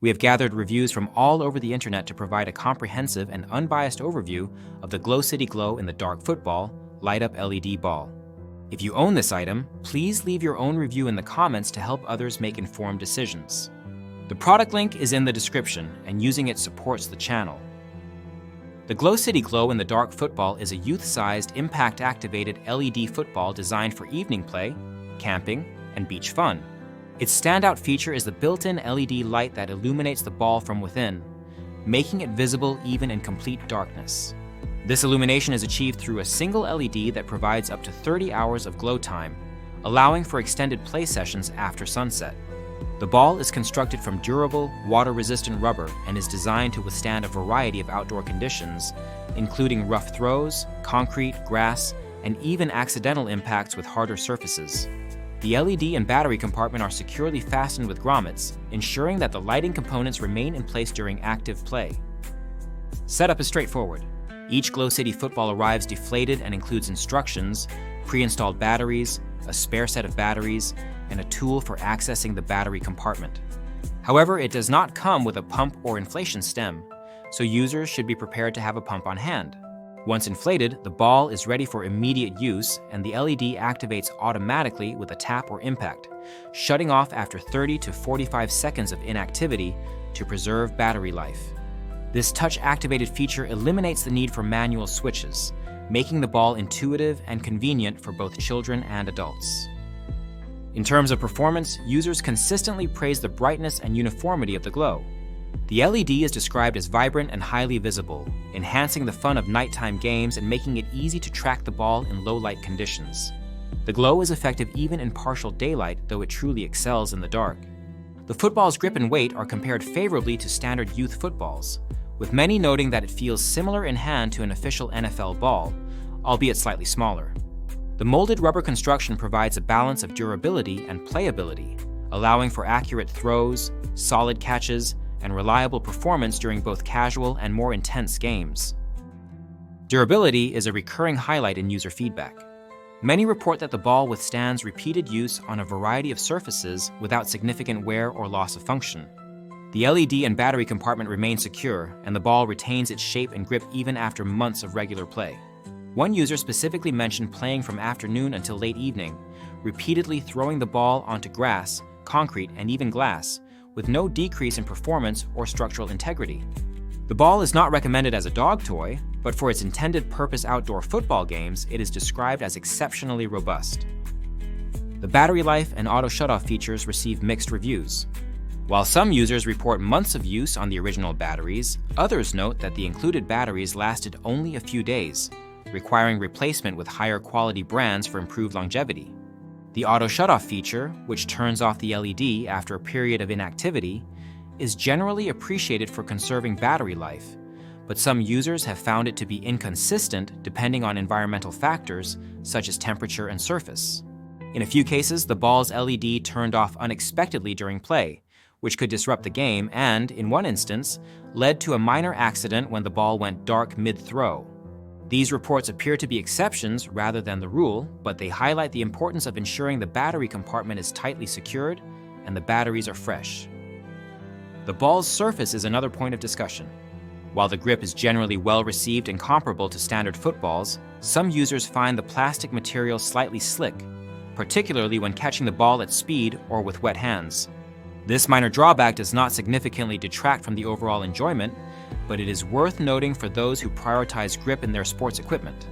We have gathered reviews from all over the internet to provide a comprehensive and unbiased overview of the GlowCity Glow in the Dark Football Light-Up LED Ball. If you own this item, please leave your own review in the comments to help others make informed decisions. The product link is in the description, and using it supports the channel. The GlowCity Glow in the Dark Football is a youth-sized, impact-activated LED football designed for evening play, camping, and beach fun. Its standout feature is the built-in LED light that illuminates the ball from within, making it visible even in complete darkness. This illumination is achieved through a single LED that provides up to 30 hours of glow time, allowing for extended play sessions after sunset. The ball is constructed from durable, water-resistant rubber and is designed to withstand a variety of outdoor conditions, including rough throws, concrete, grass, and even accidental impacts with harder surfaces. The LED and battery compartment are securely fastened with grommets, ensuring that the lighting components remain in place during active play. Setup is straightforward. Each GlowCity football arrives deflated and includes instructions, pre-installed batteries, a spare set of batteries, and a tool for accessing the battery compartment. However, it does not come with a pump or inflation stem, so users should be prepared to have a pump on hand. Once inflated, the ball is ready for immediate use, and the LED activates automatically with a tap or impact, shutting off after 30 to 45 seconds of inactivity to preserve battery life. This touch-activated feature eliminates the need for manual switches, making the ball intuitive and convenient for both children and adults. In terms of performance, users consistently praise the brightness and uniformity of the glow. The LED is described as vibrant and highly visible, enhancing the fun of nighttime games and making it easy to track the ball in low-light conditions. The glow is effective even in partial daylight, though it truly excels in the dark. The football's grip and weight are compared favorably to standard youth footballs, with many noting that it feels similar in hand to an official NFL ball, albeit slightly smaller. The molded rubber construction provides a balance of durability and playability, allowing for accurate throws, solid catches, and reliable performance during both casual and more intense games. Durability is a recurring highlight in user feedback. Many report that the ball withstands repeated use on a variety of surfaces without significant wear or loss of function. The LED and battery compartment remain secure, and the ball retains its shape and grip even after months of regular play. One user specifically mentioned playing from afternoon until late evening, repeatedly throwing the ball onto grass, concrete, and even glass, with no decrease in performance or structural integrity. The ball is not recommended as a dog toy, but for its intended purpose outdoor football games, it is described as exceptionally robust. The battery life and auto shutoff features receive mixed reviews. While some users report months of use on the original batteries, others note that the included batteries lasted only a few days, requiring replacement with higher quality brands for improved longevity. The auto shutoff feature, which turns off the LED after a period of inactivity, is generally appreciated for conserving battery life, but some users have found it to be inconsistent depending on environmental factors such as temperature and surface. In a few cases, the ball's LED turned off unexpectedly during play, which could disrupt the game and, in one instance, led to a minor accident when the ball went dark mid-throw. These reports appear to be exceptions rather than the rule, but they highlight the importance of ensuring the battery compartment is tightly secured and the batteries are fresh. The ball's surface is another point of discussion. While the grip is generally well received and comparable to standard footballs, some users find the plastic material slightly slick, particularly when catching the ball at speed or with wet hands. This minor drawback does not significantly detract from the overall enjoyment, but it is worth noting for those who prioritize grip in their sports equipment.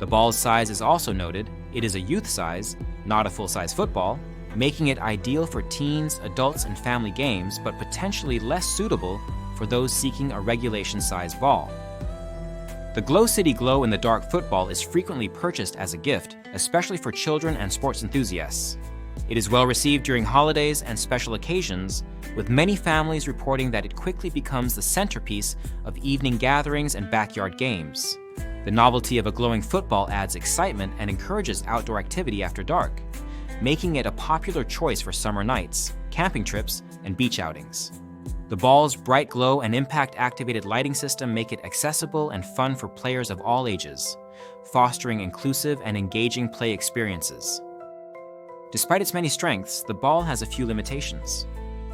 The ball's size is also noted. It is a youth size, not a full-size football, making it ideal for teens, adults, and family games, but potentially less suitable for those seeking a regulation-size ball. The GlowCity Glow in the Dark Football is frequently purchased as a gift, especially for children and sports enthusiasts. It is well received during holidays and special occasions, with many families reporting that it quickly becomes the centerpiece of evening gatherings and backyard games. The novelty of a glowing football adds excitement and encourages outdoor activity after dark, making it a popular choice for summer nights, camping trips, and beach outings. The ball's bright glow and impact-activated lighting system make it accessible and fun for players of all ages, fostering inclusive and engaging play experiences. Despite its many strengths, the ball has a few limitations.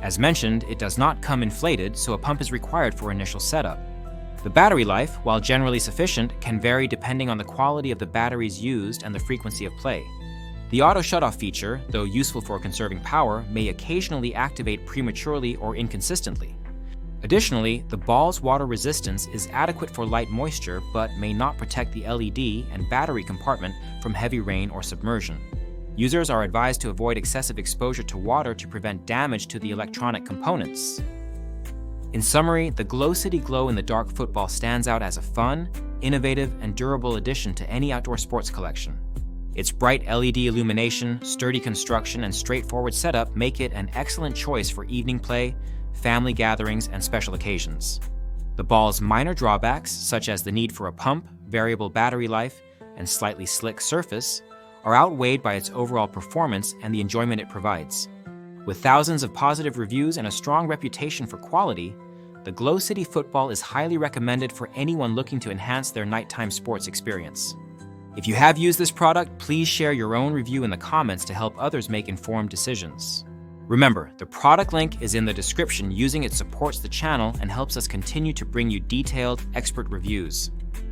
As mentioned, it does not come inflated, so a pump is required for initial setup. The battery life, while generally sufficient, can vary depending on the quality of the batteries used and the frequency of play. The auto shutoff feature, though useful for conserving power, may occasionally activate prematurely or inconsistently. Additionally, the ball's water resistance is adequate for light moisture but may not protect the LED and battery compartment from heavy rain or submersion. Users are advised to avoid excessive exposure to water to prevent damage to the electronic components. In summary, the GlowCity Glow in the Dark Football stands out as a fun, innovative, and durable addition to any outdoor sports collection. Its bright LED illumination, sturdy construction, and straightforward setup make it an excellent choice for evening play, family gatherings, and special occasions. The ball's minor drawbacks, such as the need for a pump, variable battery life, and slightly slick surface, are outweighed by its overall performance and the enjoyment it provides. With thousands of positive reviews and a strong reputation for quality, the GlowCity Football is highly recommended for anyone looking to enhance their nighttime sports experience. If you have used this product, please share your own review in the comments to help others make informed decisions. Remember, the product link is in the description. Using it supports the channel and helps us continue to bring you detailed, expert reviews.